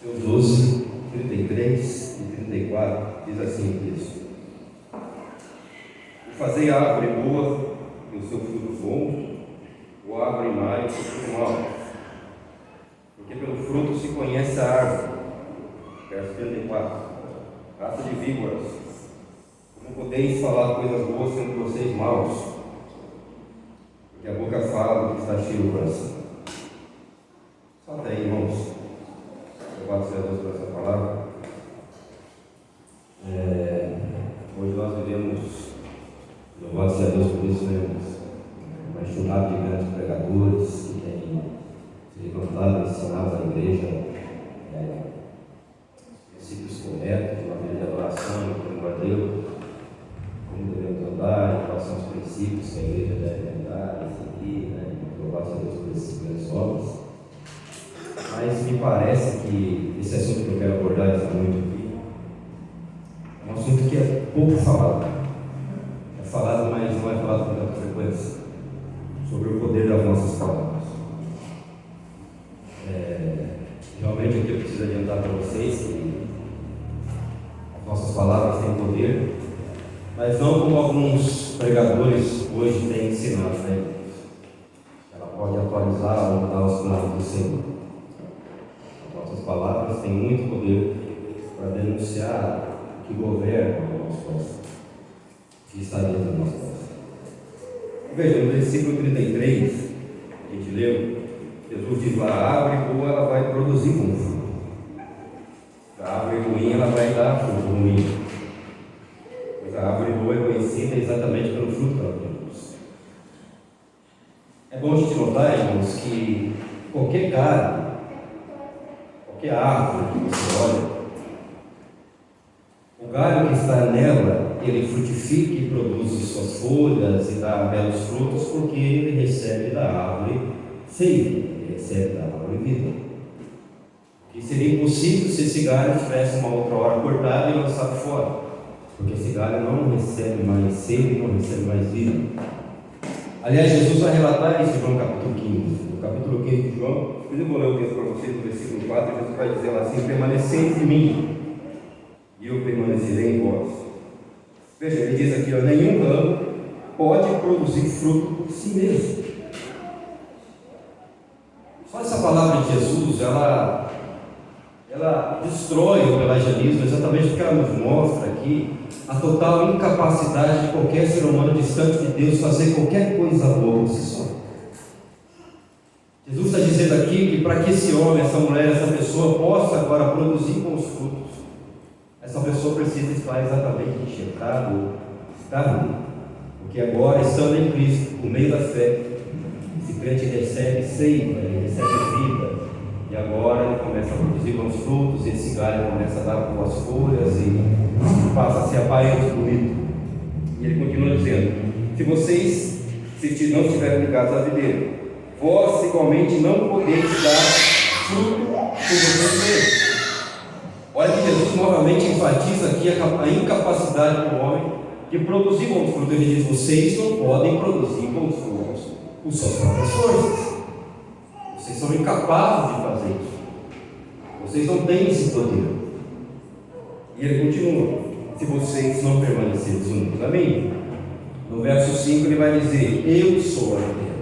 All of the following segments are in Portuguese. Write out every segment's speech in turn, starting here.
Mateus 12, 33 e 34, diz assim o texto: E fazei a árvore boa e o seu fruto bom, ou a árvore má e o seu fruto mau, porque pelo fruto se conhece a árvore. Verso 34: Raça de víboras, não podeis falar coisas boas sendo vocês maus, porque a boca fala do que está cheio o coração. Só até aí, irmãos. Louvado seja Deus por essa palavra. Hoje nós vivemos, louvado seja Deus por isso, uma enxurrada de grandes pregadores que têm se levantado e ensinado à igreja princípios corretos, uma vida de adoração e temor a Deus, como devemos andar, em quais são os princípios que a igreja deve andar e seguir, louvado seja Deus por esses grandes homens. Mas me parece que esse assunto que eu quero abordar esta noite aqui é um assunto que é pouco falado. É falado, mas não é falado com tanta frequência, sobre o poder das nossas palavras. Realmente aqui eu preciso adiantar para vocês que as nossas palavras têm poder, mas não como alguns pregadores hoje têm ensinado, Ela pode atualizar ou mudar os planos do Senhor. Nossas palavras têm muito poder para denunciar o que governa o nosso coração, o que está dentro do nosso coração. Veja, no versículo 33, a gente leu, Jesus diz lá: a árvore boa ela vai produzir bom fruto, a árvore ruim ela vai dar fruto ruim, pois a árvore boa é conhecida exatamente pelo fruto que ela produz. É bom a gente notar, irmãos, que qualquer galho, qualquer árvore que você olha, o galho que está nela, ele frutifica e produz suas folhas e dá belos frutos, porque ele recebe da árvore seiva, ele recebe da árvore vida. E seria impossível se esse galho tivesse uma outra hora cortado e lançado fora, porque esse galho não recebe mais seiva e não recebe mais vida. Aliás, Jesus vai relatar isso em João capítulo 15. No capítulo 15 de João, eu vou ler o texto para vocês, no versículo 4, Jesus vai dizer lá assim: permaneceis em mim, e eu permanecerei em vós. Veja, ele diz aqui: nenhum ramo pode produzir fruto por si mesmo. Só essa palavra de Jesus, ela destrói o pelagianismo, exatamente porque ela nos mostra aqui a total incapacidade de qualquer ser humano distante de Deus fazer qualquer coisa boa por si só. Jesus está dizendo aqui que para que esse homem, essa mulher, essa pessoa possa agora produzir bons frutos, essa pessoa precisa estar exatamente enxertado, estar nele. Porque agora, estando em Cristo, por meio da fé, esse crente recebe seiva, ele recebe vida, e agora ele começa a produzir bons frutos, e esse galho começa a dar boas folhas e passa a ser aparente, bonito. E ele continua dizendo: se vocês não estiverem ligados à videira, vós igualmente não podeis dar fruto por vocês mesmos. Olha que Jesus novamente enfatiza aqui a incapacidade do homem de produzir bons frutos. Ele diz: vocês não podem produzir bons frutos por suas próprias forças. Vocês são incapazes de fazer isso. Vocês não têm esse poder. E ele continua: se vocês não permanecerem unidos a mim. No verso 5 ele vai dizer: eu sou a videira.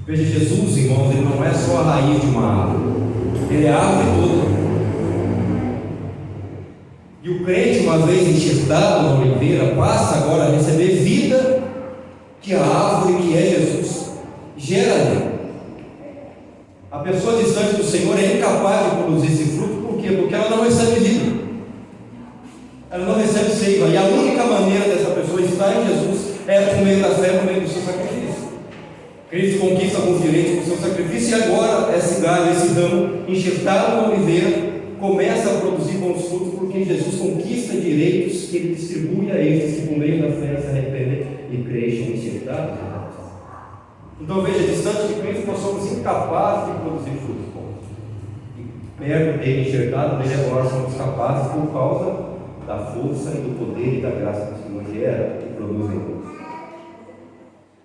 Veja, Jesus, irmãos, ele não é só a raiz de uma árvore, ele é a árvore toda. E o crente, uma vez enxertado na oliveira, passa agora a receber vida que a árvore, que é Jesus, gera nele. A pessoa distante do Senhor é incapaz de produzir esse fruto. Por quê? Porque ela não recebe vida, ela não recebe seiva. E a única maneira dessa pessoa estar em Jesus é por meio da fé, por meio do seu sacrifício. Cristo conquista alguns direitos com o seu sacrifício, e agora esse galho, esse ramo enxertado na oliveira, começa a produzir bons frutos, porque Jesus conquista direitos que ele distribui a estes que por meio da fé se arrependem e crescem enxertados. Então veja, distante de Cristo nós somos incapazes de produzir frutos bons, e perto dele, enxertado nele, agora somos capazes por causa da força e do poder e da graça que o Senhor gera e produz em nós.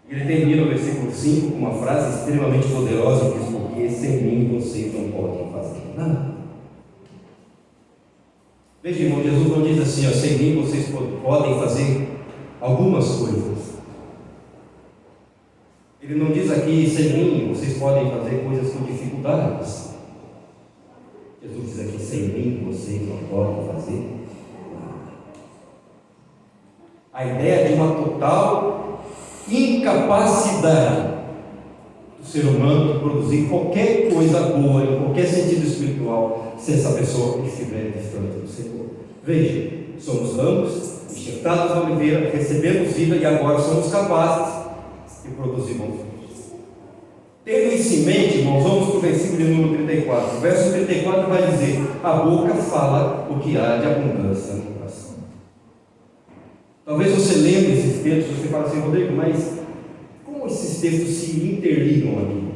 Ele termina o versículo 5 com uma frase extremamente poderosa, que diz: porque sem mim vocês não podem fazer nada. Veja, irmão, Jesus não diz assim, ó, sem mim vocês podem fazer algumas coisas. Ele não diz aqui, sem mim vocês podem fazer coisas com dificuldades. Jesus diz aqui, sem mim vocês não podem fazer nada. A ideia de uma total incapacidade do ser humano de produzir qualquer coisa boa, em qualquer sentido espiritual, se essa pessoa estiver distante do Senhor. Veja, somos ramos, enxertados na oliveira, recebemos vida e agora somos capazes de produzir bons frutos. Tendo isso em mente, irmãos, vamos para o versículo de número 34. O verso 34 vai dizer: a boca fala o que há de abundância no coração. Talvez você lembre esses textos, você fala assim, Rodrigo, mas como esses textos se interligam aqui?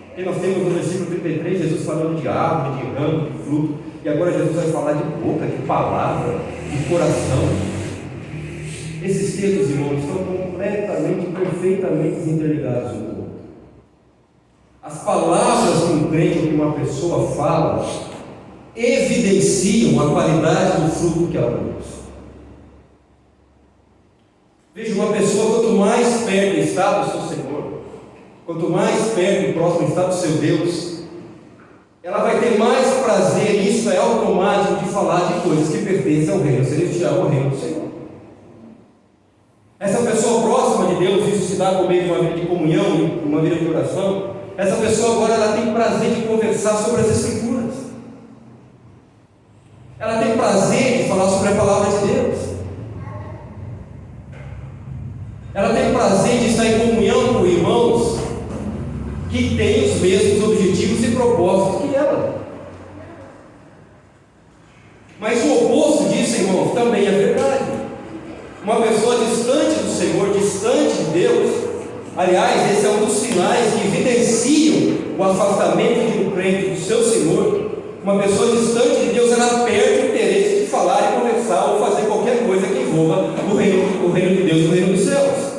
Porque nós temos no versículo 33 Jesus falando de árvore, de ramo, de fruto, e agora Jesus vai falar de boca, de palavra, de coração. Esses textos, irmãos, estão completamente, perfeitamente interligados um com o outro. As palavras que um crente ou que uma pessoa fala evidenciam a qualidade do fruto que ela produz. Veja, uma pessoa, quanto mais perto está do seu Senhor, quanto mais perto e próximo está do seu Deus, ela vai ter mais prazer, e isso é automático, de falar de coisas que pertencem ao reino celestial, ao reino do Senhor. Essa pessoa próxima de Deus, isso se dá por meio de uma vida de comunhão, de uma vida de oração. Essa pessoa agora ela tem prazer de conversar sobre as Escrituras. Ela tem prazer de falar sobre a palavra de Deus. Ela tem prazer de estar em comunhão com irmãos que têm os mesmos objetivos e propósitos que ela. Mas o oposto disso, irmãos, também é verdade. Uma pessoa distante do Senhor, distante de Deus, aliás, esse é um dos sinais que evidenciam o afastamento de um crente do seu Senhor. Uma pessoa distante de Deus, ela perde o interesse de falar e conversar ou fazer qualquer coisa que envolva o reino de Deus, o reino dos céus.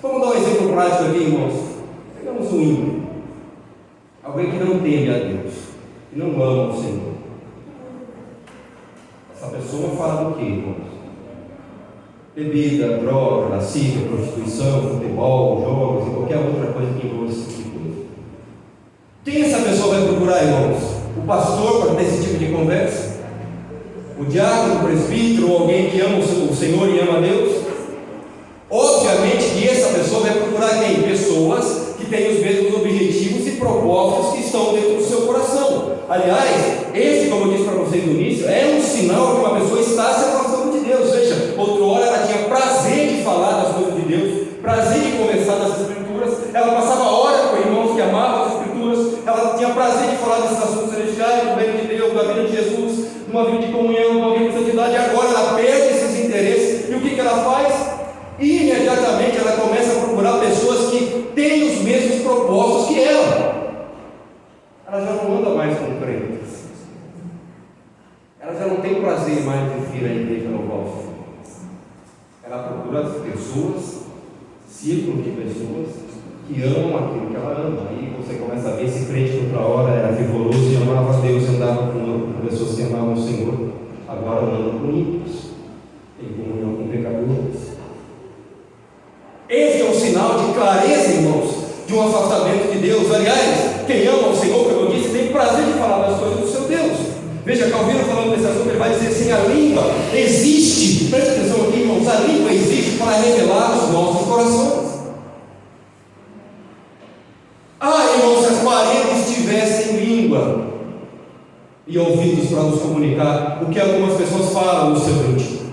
Vamos dar um exemplo prático aqui, irmãos. Pegamos um ímpio, alguém que não teme a Deus, que não ama o Senhor. Essa pessoa fala do que, irmãos? Bebida, droga, lascívia, prostituição, futebol, jogos e qualquer outra coisa que envolva esse tipo de coisa. Quem essa pessoa vai procurar, irmãos? O pastor para ter esse tipo de conversa? O diácono, o presbítero, ou alguém que ama o Senhor e ama a Deus? Obviamente que essa pessoa vai procurar quem? Pessoas que têm os mesmos objetivos e propósitos que estão dentro do seu coração. Aliás, esse, como eu disse para vocês no início, é um sinal que uma pessoa está se afastando de Deus. Veja, outrora ela tinha prazer de falar das coisas de Deus, prazer de conversar das Escrituras, ela passava horas com irmãos que amavam as Escrituras, ela tinha prazer de falar desses assuntos celestiais, do reino de Deus, da vida de Jesus, de uma vida de comunhão, de uma vida de santidade, e agora ela perde esses interesses, e o que ela faz? Imediatamente ela começa a procurar pessoas que têm os mesmos propósitos que ela. Ela já não anda mais com crentes. Ela já não tem prazer mais de vir à igreja louvar o Senhor. Ela procura as pessoas, círculo de pessoas que amam aquilo que ela ama. Aí você começa a ver esse crente que outra hora era vigoroso e amava a Deus e andava com pessoas que amavam o Senhor. Agora anda com ímpios, em comunhão com pecadores. Esse é um sinal de clareza, irmãos, de um afastamento de Deus. Aliás, quem ama o Senhor, como eu disse, tem prazer de falar das coisas do seu Deus. Veja, Calvino falando desse assunto, ele vai dizer assim: a língua existe, preste atenção aqui, irmãos, a língua existe para revelar os nossos corações. Irmãos, se as paredes tivessem língua e ouvidos para nos comunicar o que algumas pessoas falam no seu íntimo.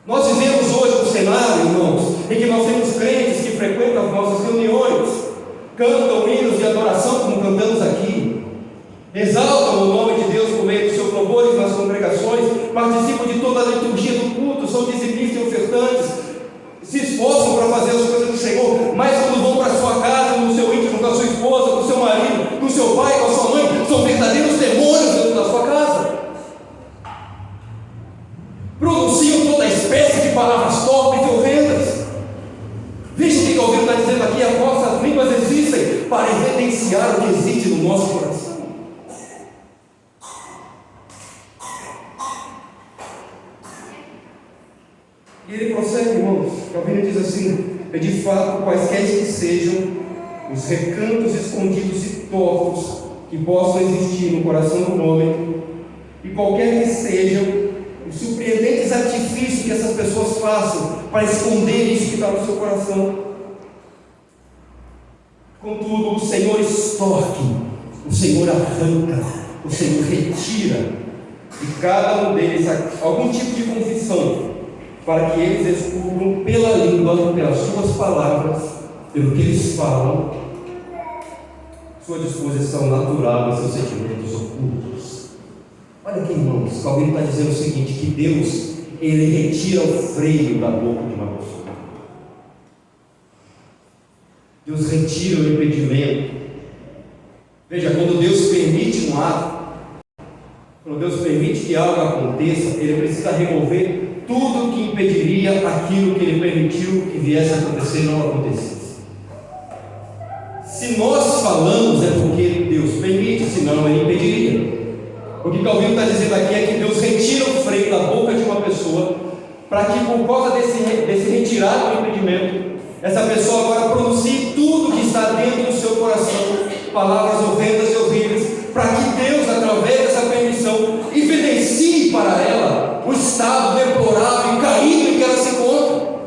Nós vivemos hoje um cenário, irmãos, em que nós temos crentes que frequentam as nossas reuniões, cantam hinos de adoração como cantamos aqui, exaltam o nome de Deus por meio dos seus louvores nas congregações, participam de toda a liturgia do culto, são dizimistas e ofertantes, se esforçam para fazer as coisas do Senhor, mas quando vão para a sua casa, no seu íntimo, com a sua esposa, com o seu marido, com o seu pai, com a sua mãe, são verdadeiros demônios dentro da sua casa. Pronunciam toda espécie de palavras torpes e horrendas. Veja o que Calvino está dizendo aqui: as nossas línguas existem para evidenciar o que existe no nosso coração. E ele prossegue, irmãos. Calvino diz assim: de fato, quaisquer que sejam os recantos escondidos e tortos que possam existir no coração do homem, e qualquer que sejam os surpreendentes artifícios que essas pessoas façam para esconder isso que está no seu coração, contudo, o Senhor estorque, o Senhor arranca, o Senhor retira de cada um deles algum tipo de confissão, para que eles descubram pela língua, pelas suas palavras, pelo que eles falam, sua disposição natural e seus sentimentos ocultos. Olha aqui, irmãos, alguém está dizendo o seguinte: que Deus, Ele retira o freio da boca de uma pessoa. Deus retira o impedimento. Veja, quando Deus permite um ato, quando Deus permite que algo aconteça, Ele precisa remover tudo que impediria aquilo que Ele permitiu que viesse a acontecer não acontecesse. Se nós falamos é porque Deus permite, senão Ele impediria. O que Calvino está dizendo aqui é que Deus retira o freio da boca de uma pessoa, para que por causa desse retirar do impedimento, essa pessoa agora pronuncie tudo que está dentro do seu coração, palavras horrendas e horríveis, para que Deus, através dessa permissão, evidencie para ela o estado deplorável e caído em que ela se encontra.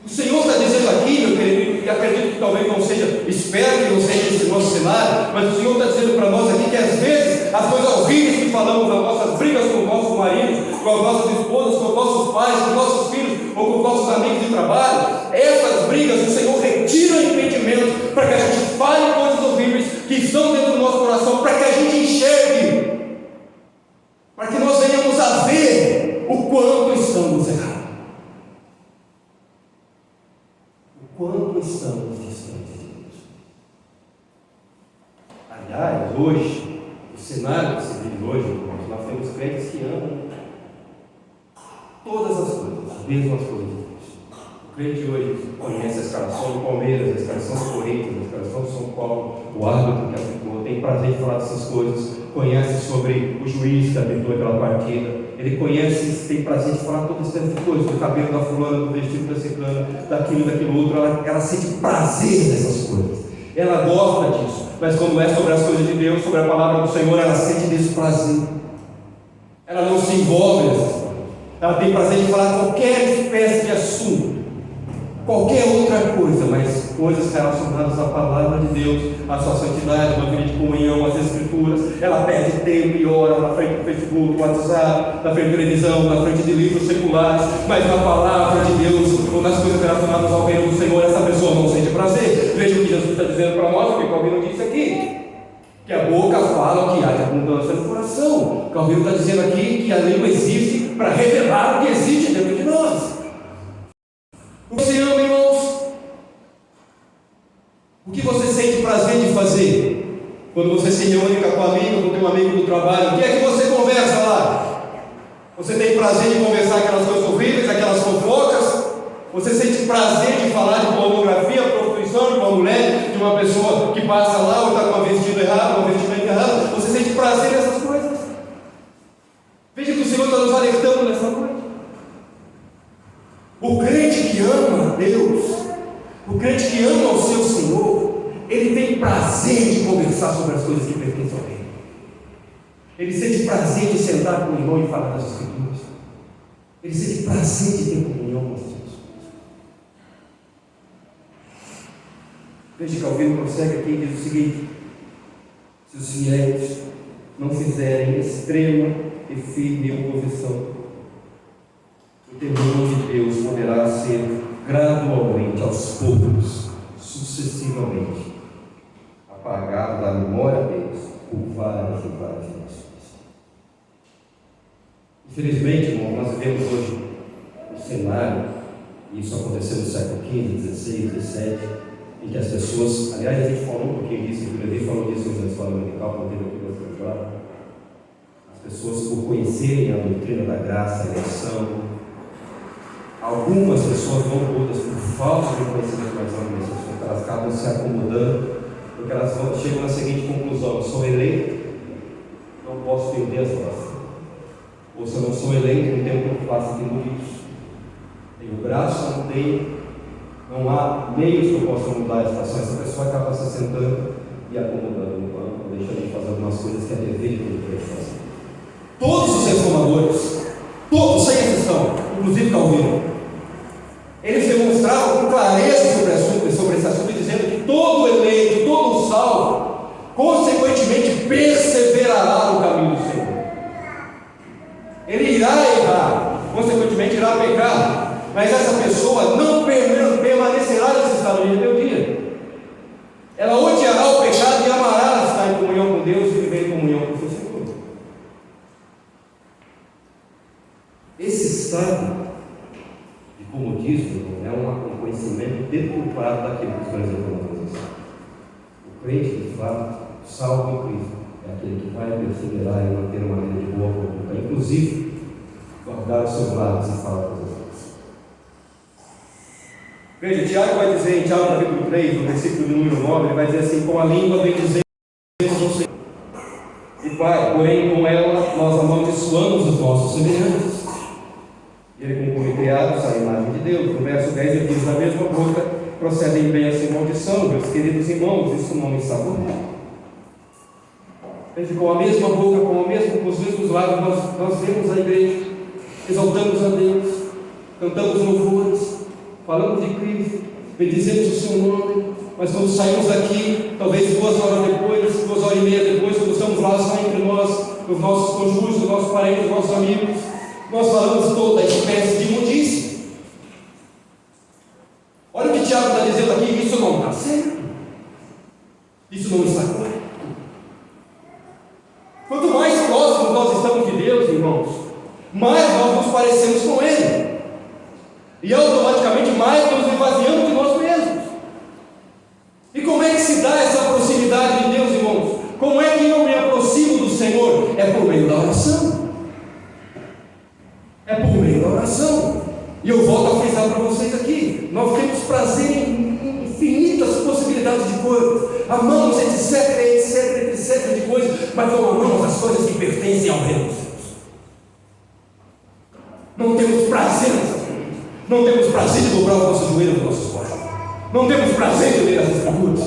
O Senhor está dizendo aqui, meu querido, e acredito que talvez não seja, espero que não seja esse nosso cenário, mas o Senhor está dizendo para nós aqui que às vezes as coisas horríveis que falamos nas nossas brigas com os nossos maridos, com as nossas esposas, com os nossos pais, com os nossos filhos ou com os nossos amigos de trabalho, essas brigas o Senhor retira o impedimento para que a gente fale coisas horríveis que estão dentro do nosso coração, para que a gente enxergue, para que nós venhamos a ver o quanto estamos errados, o quanto estamos distantes de Deus. Aliás, hoje, o cenário que se vive hoje, nós temos crentes que amam todas as coisas, as mesmas coisas. O crente hoje conhece a escalação do Palmeiras, a escalação do Corinthians, a escalação do São Paulo, o árbitro que apitou, tem prazer de falar dessas coisas, conhece sobre o juiz que apitou aquela partida, ele conhece, tem prazer de falar todo esse tipo de coisa, do cabelo da fulana, do vestido da ciclana, daquilo outro, ela sente prazer nessas coisas, ela gosta disso, mas quando é sobre as coisas de Deus, sobre a palavra do Senhor, ela sente desprazer, ela não se envolve nessas coisas, ela tem prazer de falar qualquer espécie de assunto, qualquer outra coisa, mas coisas relacionadas à palavra de Deus, à sua santidade, uma vida de comunhão, às Escrituras. Ela perde tempo e hora na frente do Facebook, WhatsApp, na frente da televisão, na frente de livros seculares, mas na palavra de Deus, ou nas coisas relacionadas ao reino do Senhor, essa pessoa não sente prazer. Veja o que Jesus está dizendo para nós, o que Calvino disse aqui, que a boca fala o que há de abundância no coração. Calvino está dizendo aqui que a língua existe para revelar o que existe dentro de nós. Você ama, irmãos? O que você sente prazer de fazer? Quando você se reúne com a tua amiga, com o teu amigo do trabalho, o que é que você conversa lá? Você tem prazer de conversar aquelas coisas horríveis, aquelas fofocas? Você sente prazer de falar de pornografia, prostituição, de uma mulher, de uma pessoa que passa lá ou está com um vestido errado, um vestimento errado? Você sente prazer nessas coisas? Veja que o Senhor está nos alertando nessa noite. O crente que ama a Deus, o crente que ama o seu Senhor, ele tem prazer de conversar sobre as coisas que pertencem ao reino. Ele sente prazer de sentar com o irmão e falar das Escrituras. Ele sente prazer de ter comunhão com as pessoas. Veja que Calvino prossegue aqui e diz o seguinte: se os fiéis não fizerem extrema e firme oposição, o temor de Deus poderá ser gradualmente, aos poucos, sucessivamente, apagado da memória deles por várias e várias gerações. Infelizmente, irmão, nós vivemos hoje um cenário, e isso aconteceu no século XV, XVI, XVII, em que as pessoas, aliás, a gente falou um pouquinho disso, o Levi falou disso na escola dominical, quando teve aqui na escola, as pessoas, por conhecerem a doutrina da graça, a eleição, algumas pessoas, não todas, por falta de conhecimento mais amplo desse assunto, elas acabam se acomodando, porque elas chegam na seguinte conclusão: sou eleito, não posso perder as vossas. Ou se eu não sou eleito, não tenho o que eu faço aqui no lixo. tem o braço, não há meios que eu possa mudar a situação. Essa pessoa acaba se sentando e acomodando no banco, deixando de fazer algumas coisas que é dever de fazer. Todos os reformadores, todos, sem exceção, inclusive Calvino, eles demonstravam com clareza sobre esse assunto, dizendo que todo eleito, todo salvo, consequentemente perseverará no caminho do Senhor. Ele irá errar, consequentemente irá pecar, mas essa pessoa não permanecerá nesse estado de rebeldia. Ela odiará o pecado e amará estar em comunhão com Deus e viver em comunhão com o seu Senhor. Esse estado de comodismo é um conhecimento deturpado daquilo que os grandes reformadores ensinam. O crente, de fato, salvo em Cristo, é aquele que vai perseverar e manter uma vida de boa conduta, inclusive guardar os seus lados e falar coisas boas. Veja, Tiago vai dizer em Tiago capítulo 3, no versículo de número 9, ele vai dizer assim: com a língua bendizemos o Senhor, e Pai, porém com ela nós amaldiçoamos os nossos semelhantes. E ele conclui: criados à imagem de Deus. No verso 10 ele diz: da mesma boca procedem bênção e maldição. Meus queridos irmãos, isso não está bom. Veja, com a mesma boca, com os mesmos lábios, nós vemos a igreja, exaltamos a Deus, cantamos louvores, falamos de Cristo, bendizemos o seu nome, mas quando saímos daqui, talvez 2 horas depois, 2 horas e meia depois, quando estamos lá só entre nós, os nossos cônjuges, os nossos parentes, os nossos amigos, nós falamos toda a espécie de imundícia. Olha o que Tiago está dizendo aqui: isso não está certo, isso não está correto. Quanto mais próximos nós estamos de Deus, irmãos, mais nós nos parecemos com Ele, e automaticamente mais nos esvaziamos de nós mesmos. E como é que se dá essa proximidade de Deus, irmãos? Como é que eu me aproximo do Senhor? É por meio da oração. É por meio da oração. E eu volto a frisar para vocês aqui: nós temos prazer em infinitas possibilidades de coisas, amamos etc de coisas, mas não amamos as coisas que pertencem ao reino de Deus. Não temos prazer nessas coisas, não temos prazer de dobrar os nossos joelhos nos nossos corpos, não temos prazer de ler as Escrituras,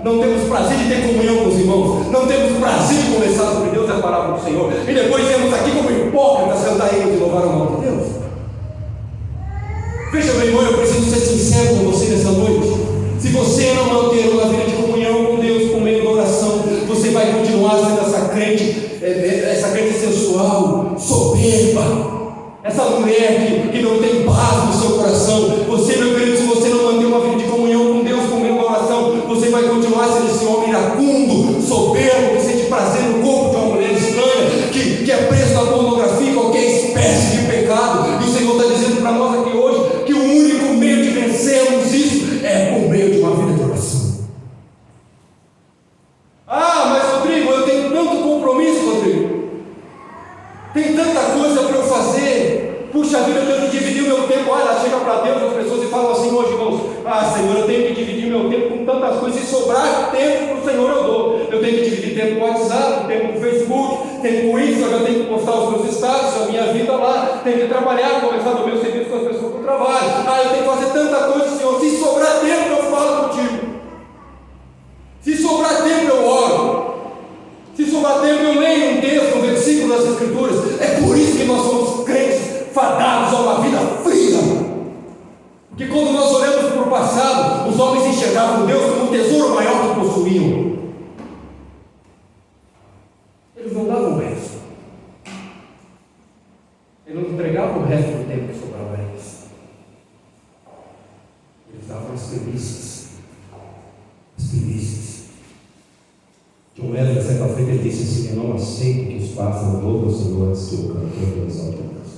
não temos prazer de ter comunhão com os irmãos, não temos prazer de conversar sobre Deus e a palavra do Senhor, e depois viemos aqui como hipócritas cantar hinos e louvar o nome de Deus. Veja, meu irmão, eu preciso ser sincero com você nessa noite. Se você não manter uma vida de comunhão com Deus por meio da oração, você vai continuar sendo essa crente sensual, soberba, essa mulher que não tem paz no seu coração. Você, meu querido, se você não manter uma vida de comunhão com Deus por meio da oração, você vai continuar sendo esse homem iracundo, soberbo, que sente prazer no corpo de uma mulher estranha, que é preso na pornografia, qualquer espécie de pecado. E o Senhor está dizendo para nós aqui hoje que o único meio de vencermos isso é por meio de uma vida de oração. Ah, mas Rodrigo, eu tenho tanto compromisso, Rodrigo, tem tanta coisa para eu fazer. Puxa vida, eu tenho que dividir o meu tempo. Olha, chega para Deus as pessoas e falam assim hoje, irmãos: ah, Senhor, eu tenho que dividir meu tempo com tantas coisas, e sobrar tempo para o Senhor eu dou. Eu tenho que dividir tempo com o WhatsApp, tempo com o Facebook, tempo com o Instagram, eu tenho que postar os meus status, a minha vida lá, tenho que trabalhar, começar do meu serviço com as pessoas que eu trabalho. Ah, eu tenho que fazer tanta coisa, Senhor. Se sobrar tempo, eu falo contigo. Se sobrar tempo, eu oro. Se sobrar tempo, eu leio um texto, um versículo das Escrituras. É por isso que nós somos crentes fadados a uma vida fria. Porque quando nós olhamos para o passado, os homens enxergavam Deus como um tesouro maior que possuíam. Eles não davam o resto. Eles não entregavam o resto do tempo que sobrava a eles. Eles davam as primícias. As primícias. John Wesley, certa feita, ele disse assim: eu não aceito que os pássaros louvam o Senhor antes que o cantor exalte a Deus.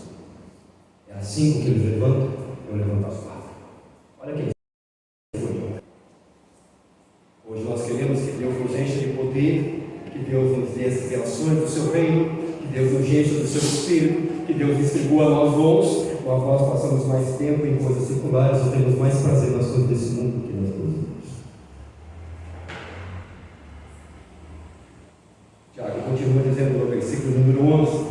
É assim que eles levantam, eu levanto as pássaros. Olha que hoje nós queremos que Deus nos encha de poder, que Deus nos dê as revelações do seu reino, que Deus nos encha do seu Espírito, que Deus distribua a nós dons. Nós passamos mais tempo em coisas seculares, ou temos mais prazer nas coisas desse mundo que nas coisas de Deus. Tiago continua dizendo no versículo número 11: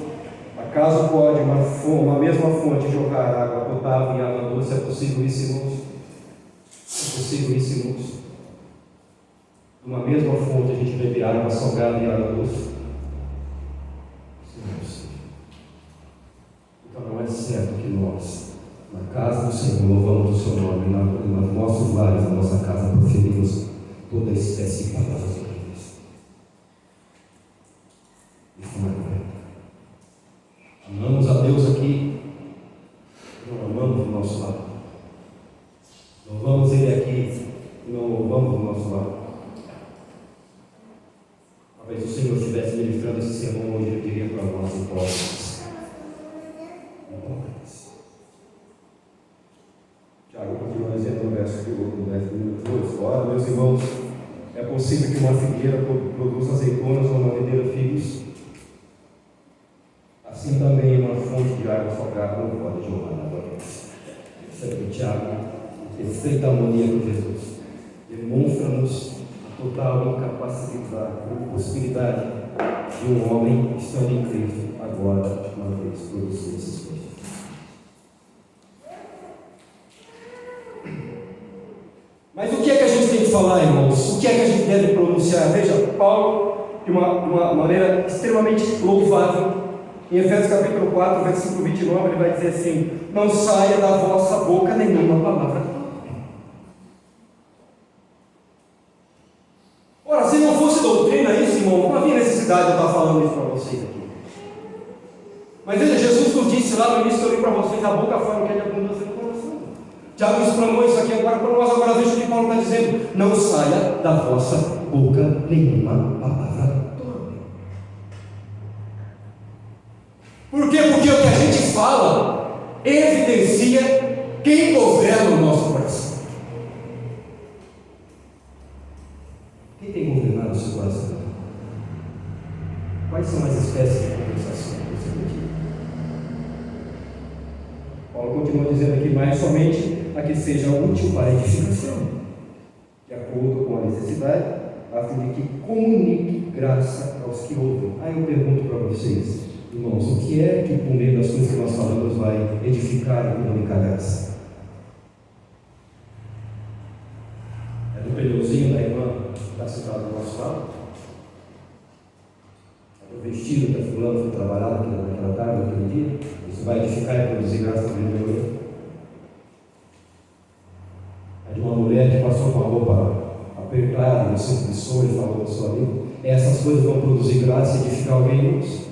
a Acaso pode uma mesma fonte jorrar água potável e água doce? É possível isso, irmãos? É possível isso, irmãos? De uma mesma fonte a gente beber água salgada e água doce? Isso não é possível. Então não é certo que nós, na casa do Senhor, louvamos o seu nome, nos nossos lares, na nossa casa, proferimos toda espécie de palavras horríveis. Isso não é correto. Amamos a Deus aqui, não amamos o nosso lado. Louvamos Ele aqui, não louvamos o nosso lado. Talvez o Senhor estivesse ministrando esse sermão hoje, Ele diria para nós: hipócritas. Hipócritas. Tiago continua dizendo no verso número 2: ora, meus irmãos, é possível que uma figueira produza azeitonas ou uma videira figos? Assim também uma fonte de água salgada não pode jorrar água doce. Isso é que Tiago, em perfeita harmonia com Jesus, demonstra-nos a total incapacidade, impossibilidade de um homem estando em Cristo agora, uma vez, produzir essas coisas. Mas o que é que a gente tem que falar, irmãos? O que é que a gente deve pronunciar? Veja, Paulo, de uma maneira extremamente louvável, em Efésios capítulo 4, versículo 29, ele vai dizer assim: não saia da vossa boca nenhuma palavra torpe. Ora, se não fosse doutrina isso, irmão, não havia necessidade de eu estar falando isso para vocês aqui. Mas veja, Jesus nos disse lá no início que eu li para vocês: a boca fala o que é de abundância do coração. Tiago exclamou isso aqui agora para nós. Agora veja o que Paulo está dizendo: não saia da vossa boca nenhuma palavra torpe. Por quê? Porque o que a gente fala evidencia quem governa o nosso coração. Quem tem governado o seu coração? Quais são as espécies de conversação que você tem? Paulo continua dizendo aqui: mas somente a que seja útil para a edificação, de acordo com a necessidade, a fim de que comunique graça aos que ouvem. Aí eu pergunto para vocês, irmãos, o que é que, por meio das coisas que nós falamos, vai edificar e comunicar graça? É do pneuzinho da irmã que está sentada do nosso lado? É do vestido que a fulana foi trabalhar naquela tarde, naquele dia? Isso vai edificar e produzir graça para ele melhorar? É de uma mulher que passou com a roupa apertada, você pensou e falou do seu amigo? Essas coisas vão produzir graça e edificar alguém, irmãos?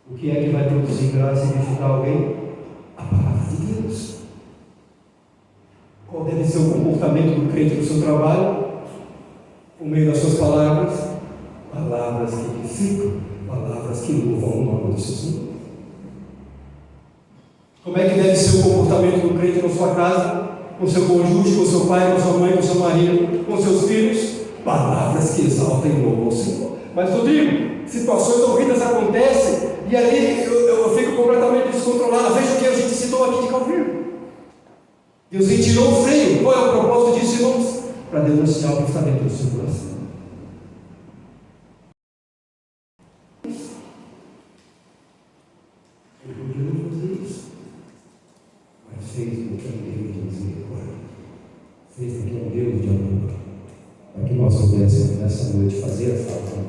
O que é que vai produzir graça e edificar alguém? A palavra de Deus. Qual deve ser o comportamento do crente no seu trabalho? Por meio das suas palavras? Palavras que edificam, palavras que louvam o nome do seu Senhor. Como é que deve ser o comportamento do crente na sua casa? Com seu cônjuge, com seu pai, com sua mãe, com seu marido, com seus filhos? Palavras que exaltam e louvam o Senhor. Mas, Rodrigo, situações horríveis acontecem e ali eu fico completamente descontrolado. Veja o que a gente citou aqui de Calvino. Deus retirou o freio. Qual é o propósito disso, irmãos? Para denunciar o que está dentro do seu coração. Ele podia não fazer isso, mas fez porque é um Deus de misericórdia, fez porque é um Deus de amor, para que nós pudéssemos nessa noite fazer essa alta.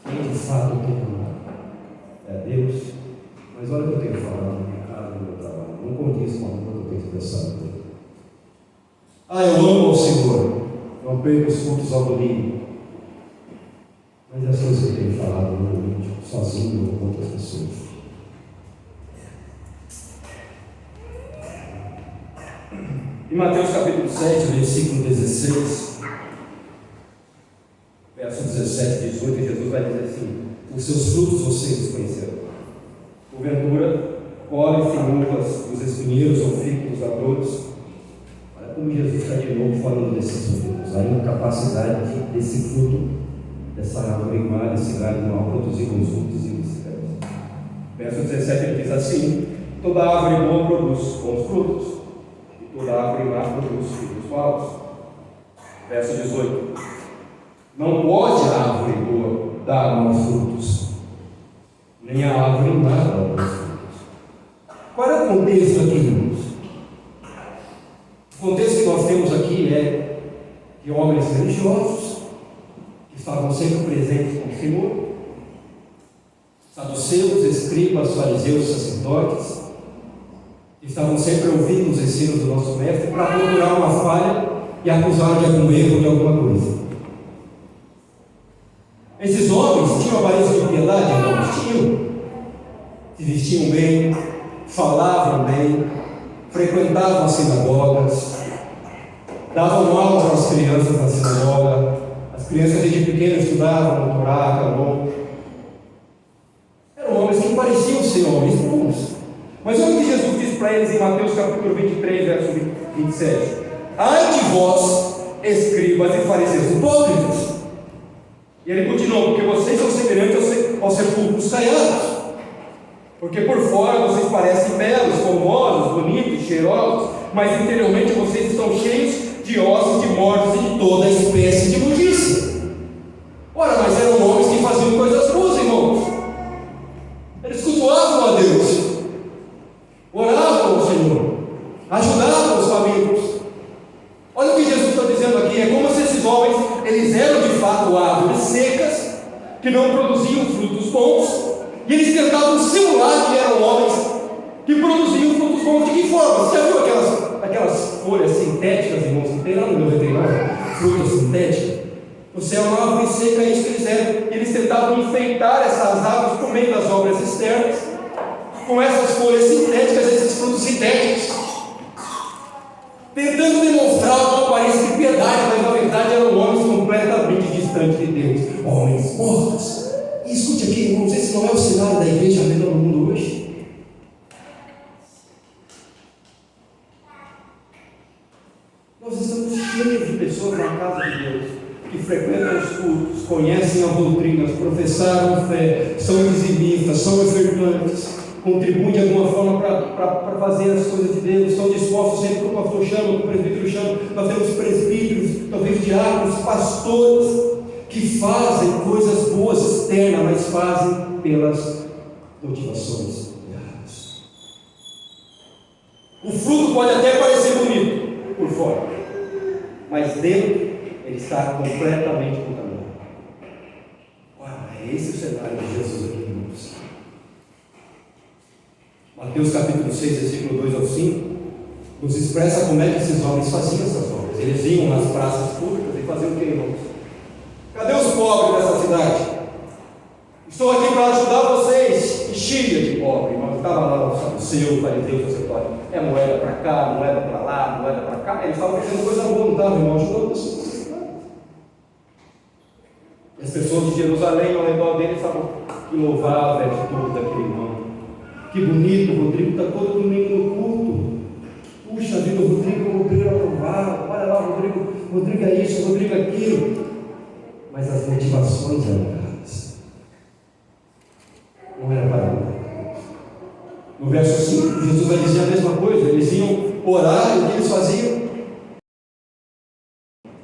Quem de fato tem amor é Deus. Mas olha o que eu tenho falado na minha casa, no meu trabalho, não condiz com o amor que eu tenho expressado. Eu amo ao Senhor, não perco os cultos ao domingo. Mas as coisas que eu tenho falado no domingo, sozinho ou com outras pessoas. Em Mateus capítulo 7, versículo 16, verso 17 e 18, Jesus vai dizer assim: os seus frutos vocês conhecerão. Porventura, colhem-se uvas dos espinheiros ou figos dos abrolhos? Olha como Jesus está de novo falando desses frutos, a incapacidade desse fruto, dessa árvore má, desse galho mal produzir bons frutos e vice-versa. Verso 17 ele diz assim: toda árvore boa produz bons frutos, e toda árvore má produz frutos maus. Verso 18: não pode a árvore boa dar maus frutos, nem a árvore nada aos frutos. Qual é o contexto aqui, irmãos? O contexto que nós temos aqui é de homens religiosos que estavam sempre presentes com o Senhor, saduceus, escribas, fariseus, sacerdotes, que estavam sempre ouvindo os ensinos do nosso mestre para procurar uma falha e acusar de algum erro de alguma coisa. Esses homens tinham aparência de piedade? Não, tinham. Se vestiam bem, falavam bem, frequentavam as sinagogas, davam aula para as crianças na sinagoga, as crianças desde pequenas estudavam no Torá, Calon. Eram homens que pareciam ser homens bons. Mas olha o que Jesus diz para eles em Mateus capítulo 23, verso 27. Ai de vós, escribas e fariseus hipócritas. E ele continuou, porque vocês são semelhantes aos sepulcros caiados. Porque por fora vocês parecem belos, formosos, bonitos, cheirosos, mas interiormente vocês estão cheios de ossos, de mortos e de toda espécie de imundícia. Ora, mas eram homens que faziam coisas boas, irmãos. Eles cultuavam a Deus, oravam ao Senhor, ajudavam os famintos. Olha o que Jesus está dizendo aqui, é como se esses homens, eles eram de fato árvores secas, que não produziam frutos bons, e eles tentavam simular que eram homens que produziam frutos bons. De que forma? Você já viu aquelas folhas sintéticas, irmãos, que tem lá no meu veterinário? Frutas sintéticas? Você é uma árvore seca, é isso que eles eram. E eles tentavam enfeitar essas árvores por meio das obras externas, com essas folhas sintéticas, esses frutos sintéticos, tentando demonstrar uma aparência de piedade, mas na verdade eram homens completamente distantes de Deus, homens mortos. E escute aqui, irmãos, esse não é o cenário da igreja mesmo no mundo hoje. Nós estamos cheios de pessoas na casa de Deus, que frequentam os cultos, conhecem as doutrinas, professaram fé, são dizimistas, são ofertantes, contribuem de alguma forma para fazer as coisas de Deus, estão dispostos sempre que o pastor chama, que o presbítero chama. Nós temos presbíteros, talvez diáconos, pastores, que fazem coisas boas externas, mas fazem pelas motivações erradas. O fruto pode até parecer bonito por fora, mas dentro ele está completamente contaminado. É esse o cenário de Jesus aqui, irmãos. Mateus capítulo 6, versículo 2 ao 5, nos expressa como é que esses homens faziam essas obras. Eles iam nas praças públicas e faziam o que, irmãos? Cadê os pobres dessa cidade? Estou aqui para ajudar vocês. Enchia de pobre, irmãos. Estava lá o saduceu, fariseu, sacerdote. É moeda para cá, moeda para lá, moeda para cá. Eles estavam fazendo coisa boa, não estavam, irmão? Ajudando pessoas necessitadas. E as pessoas de Jerusalém ao redor deles estavam que louvavam a atitude daquele irmão. Que bonito, o Rodrigo está todo domingo no culto. Puxa vida, o Rodrigo é aprovado. Olha lá, o Rodrigo é isso, o Rodrigo é aquilo. Mas as motivações eram erradas. Não era para nada. No verso 5, Jesus vai dizer a mesma coisa. Eles iam orar e o que eles faziam?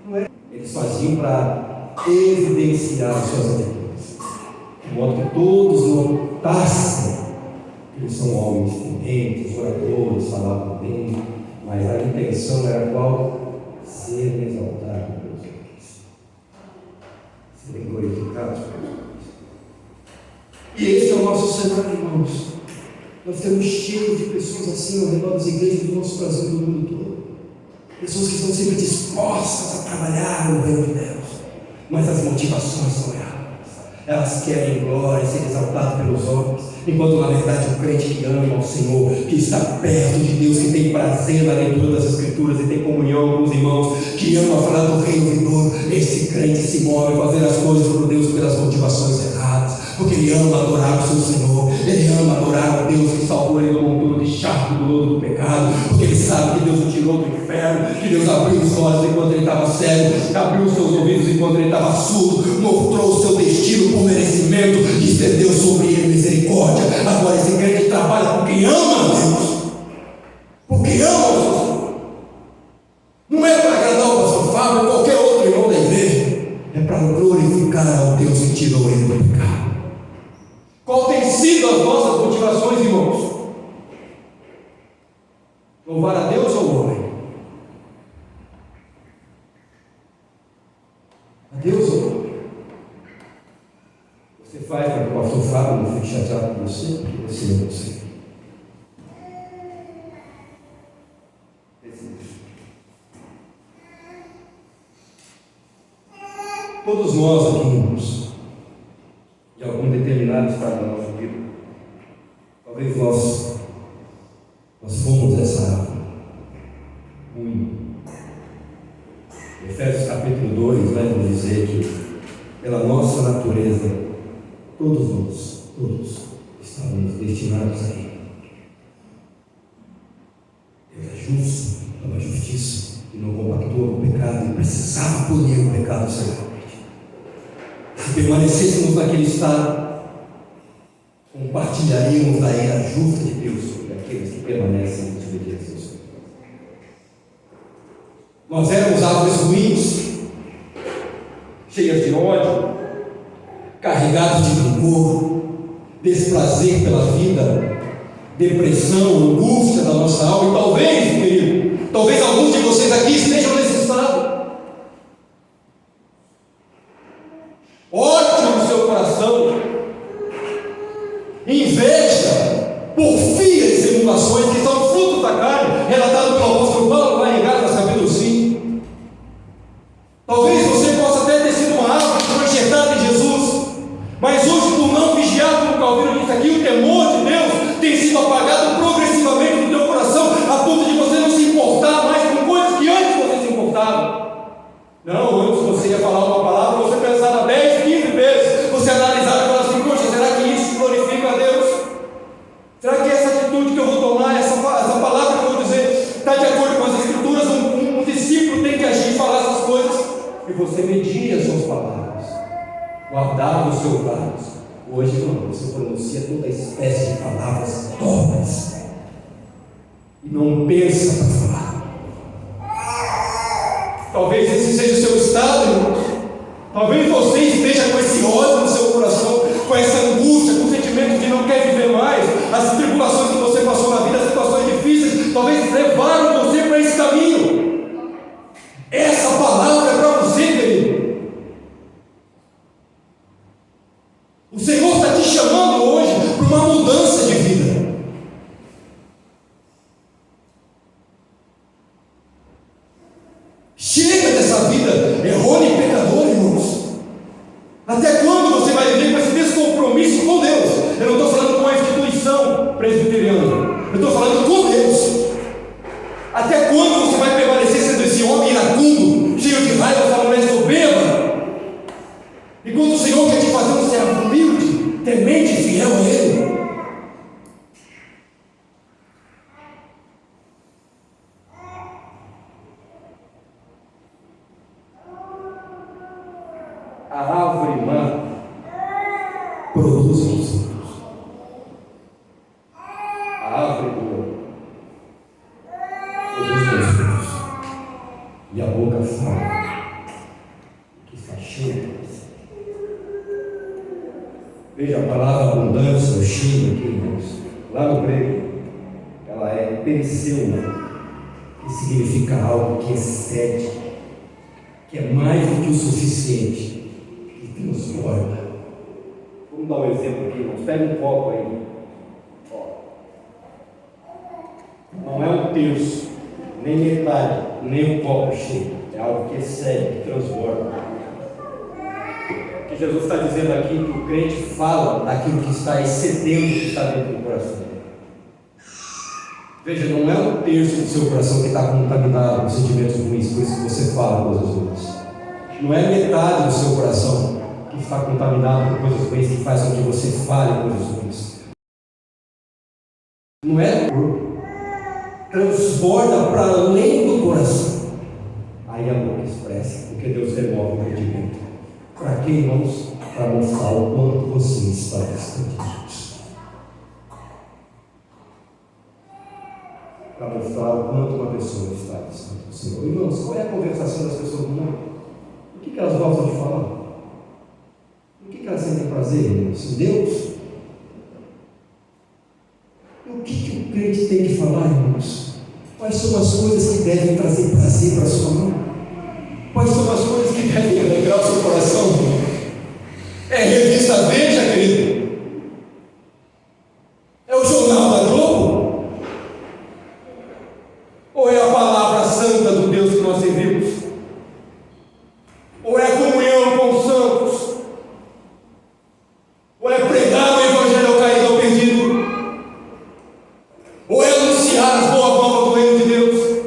Não era. Eles faziam para evidenciar suas atitudes, de modo que todos notassem que eles são homens tementes, oradores, falavam bem, mas a intenção era qual? Ser exaltado pelos homens, serem glorificados pelos homens. E esse é o nosso cenário, irmãos. Nós temos cheios de pessoas assim ao redor das igrejas do nosso Brasil e do mundo todo. Pessoas que estão sempre dispostas a trabalhar no reino de Deus, mas as motivações são erradas. Elas querem glória, ser exaltado pelos homens, enquanto na verdade o crente que ama ao Senhor, que está perto de Deus, que tem prazer na leitura das Escrituras e tem comunhão com os irmãos, que ama falar do reino vindouro, esse crente se move a fazer as coisas por Deus pelas motivações erradas, porque ele ama adorar o seu Senhor, ele ama adorar o Deus que salvou ele do monturo de charco do lodo do pecado, porque ele sabe que Deus o tirou do inferno, que Deus abriu os olhos enquanto ele estava cego, abriu os seus ouvidos enquanto ele estava surdo, mostrou o seu destino por merecimento, estendeu sobre ele misericórdia. Agora esse crente trabalha porque ama a Deus, porque ama o seu Senhor. Não é para agradar o pastor Fábio ou qualquer outro irmão da igreja, é para glorificar ao Deus que tirou ele do pecado. Qual tem sido as nossas motivações, irmãos? Louvar a Deus ou o homem? A Deus ou o homem? Você faz para que o pastor Fábio não fique chateado com você, porque você não consegue. Todos nós aqui, irmãos, de algum determinado estado da nossa vida, talvez nós fomos essa árvore ruim. Efésios capítulo 2 vai nos dizer que, pela nossa natureza, todos estávamos destinados a ir. Deus é justo, ama a justiça, e não compactua com o pecado, e precisava punir o pecado severo. Se permanecêssemos naquele estado, compartilharíamos da ira justa de Deus sobre aqueles que permanecem em desobediência ao Senhor. Nós éramos árvores ruins, cheias de ódio, carregados de rancor, desprazer pela vida, depressão, angústia da nossa alma. E talvez, querido, talvez alguns de vocês aqui estejam nesse estado. Ódio no seu coração, inveja, porfia e simulações que são frutos da carne, relatado pelo apóstolo Paulo lá em Gálatas capítulo 5. Talvez você possa até ter sido uma árvore que foi enxertada em Jesus, mas hoje, por não vigiar, como Calvino disse aqui, o temor de Deus tem sido apagado progressivamente no teu coração, a ponto de você não se importar mais com coisas que antes você se importava. Não, antes você ia falar uma palavra, você pensava 10, 15 vezes, você analisava e falava assim: poxa, será que isso glorifica a Deus? Será que essa atitude que eu vou tomar, essa palavra que eu vou dizer, está de acordo com as Escrituras? Um discípulo tem que agir e falar essas coisas. E você media as suas palavras, guardava os seus lábios. Hoje não, você pronuncia toda espécie de palavras torpes e não pensa para falar. Talvez esse seja o seu estado, irmãos. Talvez você esteja com esse ódio no seu coração, com essa angústia, com o sentimento de não quer viver mais. As tribulações que você passou na vida, as situações difíceis, talvez levaram você para esse caminho. Essa palavra é para você, querido. O Senhor está te chamando hoje para uma mudança de vida. Chega dessa vida errônea e pecadora, irmãos. Até quando você vai viver com esse descompromisso com Deus? Eu não estou falando com a instituição presbiteriana, eu estou falando com Deus. Até quando você vai permanecer sendo esse homem iracundo, cheio de raiva, essa mulher soberba? Enquanto o Senhor quer te fazer um servo humilde, temente e fiel a Ele. A árvore má produz bons frutos. A árvore boa produz bons frutos. E a boca fala que está cheia. Veja a palavra abundância, o cheio aqui, irmãos. Lá no grego, ela é perisseuma, que significa algo que excede, que é mais do que o suficiente. Transborda. Vamos dar um exemplo aqui, irmãos. Pega um copo aí. Ó. Não é um terço, nem metade, nem um copo cheio. É algo que excede, que transborda. O que Jesus está dizendo aqui é que o crente fala daquilo que está excedendo, que está dentro do coração. Veja, não é um terço do seu coração que está contaminado com sentimentos ruins, por isso que você fala coisas ruins. Não é metade do seu coração que está contaminado com coisas ruins, que faz com que você fale coisas ruins. Não é transborda para além do coração. Aí a boca expressa, porque Deus remove o impedimento. Para quê, irmãos? Para mostrar o quanto você está distante de Deus. Para mostrar o quanto uma pessoa está distante do Senhor. Irmãos, qual é a conversação das pessoas do mundo? O que elas gostam de falar? O que elas sentem prazer, irmãos? Em Deus? são as coisas que devem trazer prazer para a sua mão? Quais são as coisas que devem alegrar o seu coração? É revista Veja, querido? É o jornal da Globo? Ou é a palavra santa do Deus que nós servimos? Ou é a comunhão com os santos? Ou é pregar o evangelho ao caído ou perdido? Ou é anunciar as boas novas do reino de Deus?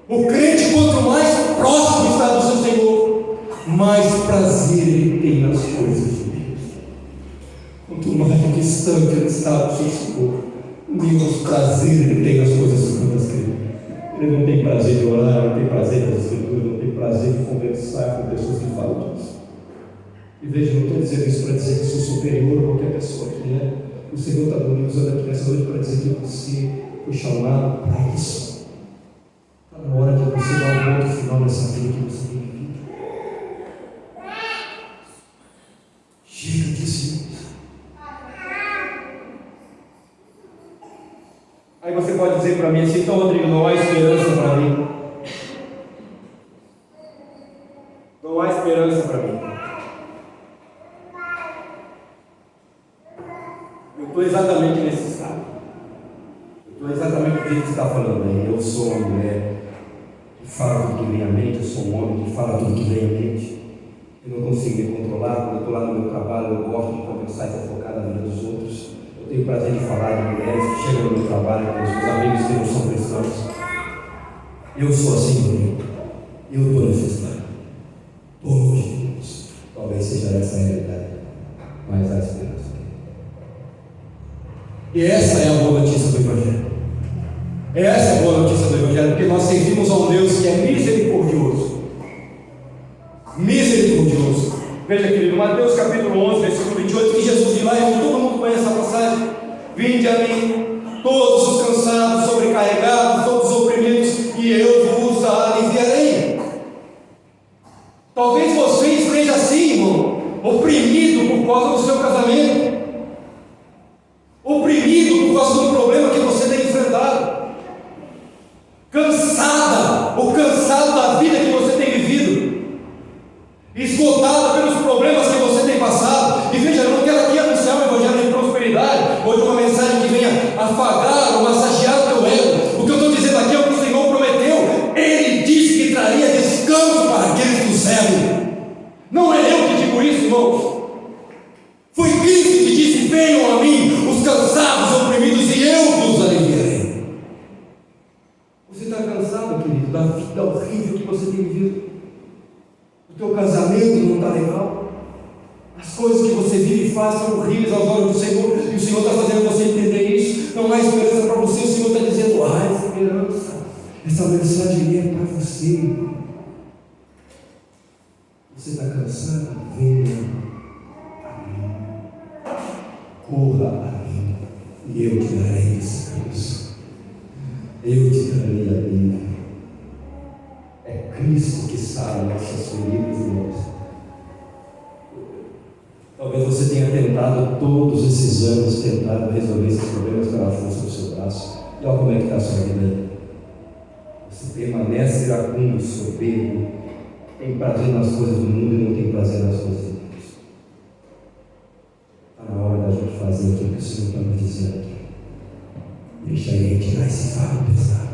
O crente, quanto mais próximo está do seu Senhor, mais prazer ele tem nas coisas de Deus. Quanto mais distante ele está do seu Senhor, menos prazer ele tem nas coisas santas, querido. Ele não tem prazer de orar, não tem prazer das escrituras, não tem prazer de conversar com pessoas que falam disso. E veja, não estou dizendo isso para dizer que sou superior a qualquer pessoa aqui, né? O Senhor está me usando aqui nessa noite para dizer que você foi chamado para isso. Está na hora de você dar um ponto final nessa vida que você tem vivido. Chega disso. Aí você pode dizer para mim assim: então, Rodrigo, não há esperança para mim. Não há esperança para mim. Eu estou exatamente nesse estado. Eu estou exatamente do jeito que você está falando aí. Eu sou uma mulher que fala tudo que vem à mente. Eu sou um homem que fala tudo que vem à mente. Eu não consigo me controlar. Quando eu estou lá no meu trabalho, eu gosto de conversar e focar na vida dos outros. Eu tenho prazer de falar de mulheres que chegam no meu trabalho, com os meus amigos que não são cristãos. Eu sou assim, meu. Eu estou nesse estado. Estou longe de Deus. Talvez seja essa a realidade. Mas há esperança. E essa é a boa notícia do Evangelho. Essa é a boa notícia do Evangelho, porque nós servimos a um Deus que é misericordioso. Misericordioso. Veja, querido, Mateus capítulo 11, versículo 28, que Jesus diz lá, e todo mundo conhece essa passagem: vinde a mim, todos os cansados, sobrecarregados, todos os oprimidos, e eu vos aliviarei. Talvez você esteja assim, irmão, oprimido por causa do seu casamento, oprimido por causa do problema que você tem enfrentado, cansada ou cansado da vida que você tem vivido, esgotada pelos problemas que você tem passado. E veja, eu não quero aqui anunciar um evangelho de prosperidade ou de uma mensagem que venha afagar ou massagear o teu ego. O que eu estou dizendo aqui é o que o Senhor prometeu. Ele disse que traria descanso para aqueles que o servem. Não é eu que digo isso, irmãos. Foi Cristo que disse: venham a mim os cansados, oprimidos, e eu vos aliviarei. Você está cansado, querido, da vida horrível que você tem vivido? O teu casamento não está legal? As coisas que você vive e faz são horríveis aos olhos do Senhor, e o Senhor está fazendo você entender isso. Não há esperança para você. O Senhor está dizendo: há esperança. Essa mensagem é para você. Você está cansado? Venha. Corra a mim, e eu te darei descanso. Eu te darei alívio. É Cristo que sara nossas feridas, irmãos. Talvez você tenha tentado todos esses anos, tentado resolver esses problemas pela força do seu braço. E olha como é que está a sua vida aí. Você permanece iracundo, soberbo, tem prazer nas coisas do mundo e não tem prazer nas coisas de Deus. Está na hora da gente fazer aquilo que o Senhor está nos dizendo aqui. Deixa Ele retirar esse fardo pesado.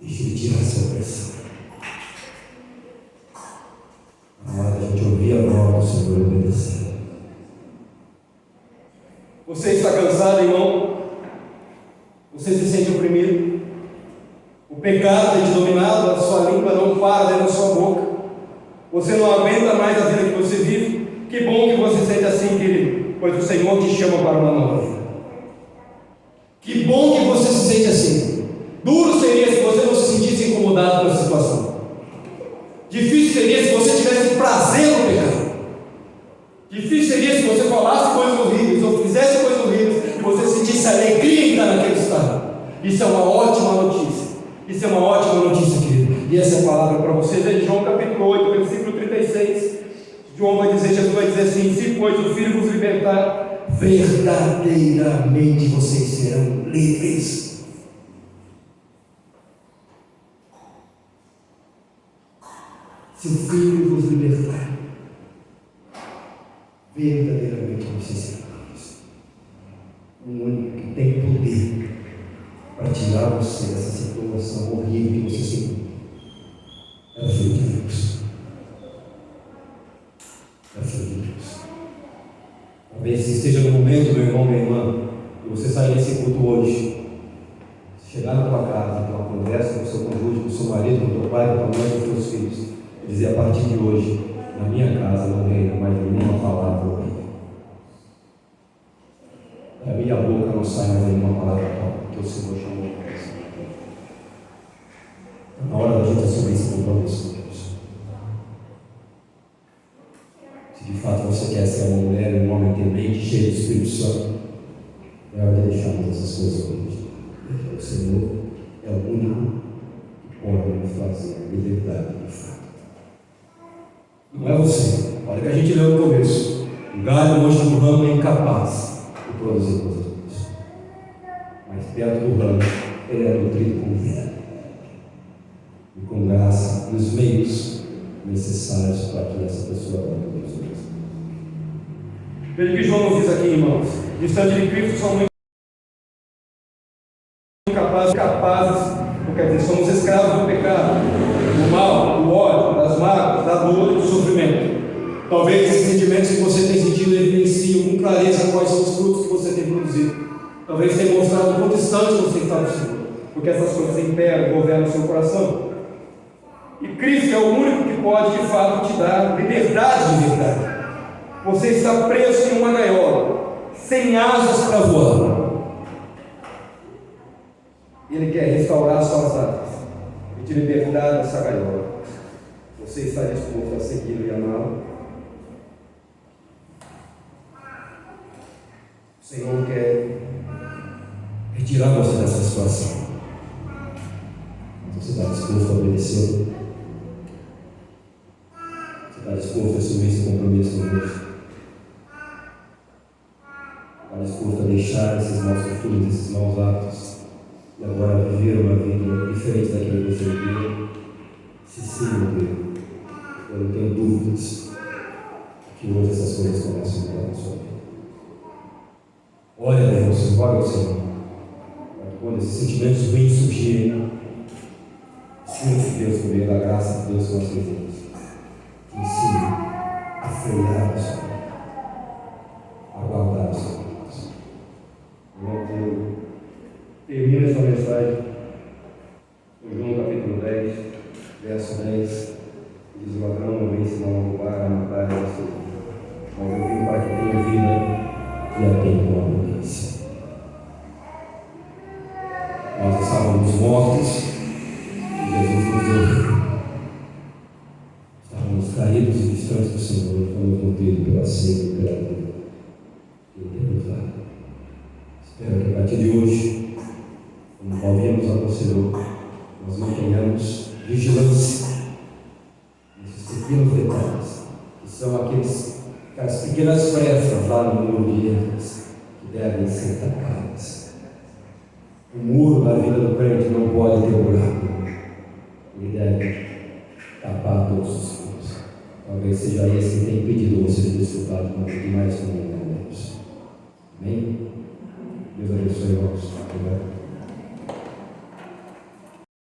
Deixa Ele tirar essa opressão. Está na hora da gente ouvir a voz do Senhor e obedecer. Você está cansado, irmão? Você se sente oprimido? O pecado tem te dominado, a sua língua não para dentro da sua boca. Você não aguenta mais a vida que você vive. Que bom que você sente assim, querido, pois o Senhor te chama para uma nova vida. Que bom que você se sente assim. Duro seria se você não se sentisse incomodado com a situação. Difícil seria se você tivesse prazer no pecado. Difícil seria se você falasse coisas horríveis ou fizesse coisas horríveis e você sentisse alegria em estar naquele estado. Isso é uma ótima notícia. Isso é uma ótima notícia, querido. E essa é a palavra para vocês. É João capítulo 8, versículo 36. João vai dizer, Jesus vai dizer assim: se pois o Filho vos libertar, verdadeiramente vocês serão livres. Se o Filho vos libertar, verdadeiramente vocês serão livres. O único que tem poder para tirar você dessa situação horrível que você se encontra é o Filho de Deus. É o Filho de Deus. Talvez esteja no momento, meu irmão, minha irmã, que você sair desse culto hoje, chegar na tua casa, ter uma conversa com o seu cônjuge, com o seu marido, com o teu pai, com a tua mãe, com os teus filhos, e dizer: a partir de hoje, na minha casa não reina mais nenhuma palavra horrível. Da minha boca não sai mais nenhuma palavra horrível, que o Senhor chamou para isso. Na hora da gente assumir esse compromisso com Deus. Se de fato você quer ser uma mulher, um homem temente, cheio do Espírito Santo, é hora de deixarmos essas coisas hoje. O Senhor é o único que pode nos fazer liberdade de fato. Não é você. Olha o que a gente leu no começo. O galho mostra no ramo é incapaz de produzir coisas boas. Mas perto do ramo, ele é nutrido com vida e com graça e os meios necessários para que essa pessoa venha a Deus. Veja o que João nos diz aqui, irmãos. Distante de Cristo, somos incapazes, quer dizer, somos escravos do pecado, do mal, do ódio, das mágoas, da dor e do sofrimento. Talvez esses sentimentos que você tem sentido evidenciem com clareza quais são os frutos que você tem produzido. Talvez tenha mostrado o quão distante você está do Senhor, porque essas coisas imperam e governam o seu coração. E Cristo é o único que pode, de fato, te dar liberdade de verdade. Você está preso em uma gaiola, sem asas para voar. Ele quer restaurar suas asas e te libertar dessa gaiola. Você está disposto a segui-lo e amá-lo? O Senhor quer retirar você dessa situação. Você está disposto a obedecer? Você está disposto a assumir esse compromisso com Deus? Está disposto a deixar esses maus costumes, esses maus hábitos, e agora viver uma vida diferente daquilo que você vivia? Se sim, meu Deus, eu não tenho dúvidas que hoje essas coisas começam a mudar na sua vida. Olha a Deus, roga ao Senhor, para que quando esses sentimentos vêm surgirem, Espírito de Deus, por meio da graça de Deus que nós temos, te ensine a frear a sua vida, a guardar a sua vida. Eu termino essa mensagem em João capítulo 10, verso 10, diz: o ladrão não vem senão a roubar, a matar e a destruir. Mas eu vim para que tenha vida e a tenha com abundância. Nós estávamos mortos e Jesus nos deu vida. Estávamos caídos e distantes do Senhor e fomos nutridos pela sede e pela vida que Ele tem nos dado. Espero que a partir de hoje, como Paulo nos aconselhou, nós mantenhamos vigilância nesses pequenos detalhes, que são aquelas pequenas frestas lá no muro de ervas que devem ser tapadas. O muro da vida do crente não pode ter buraco, ele deve tapar todos os furos. Talvez seja esse que tem impedido você de desfrutar de uma vida mais comunhão com Deus. Amém? Deus abençoe, irmãos.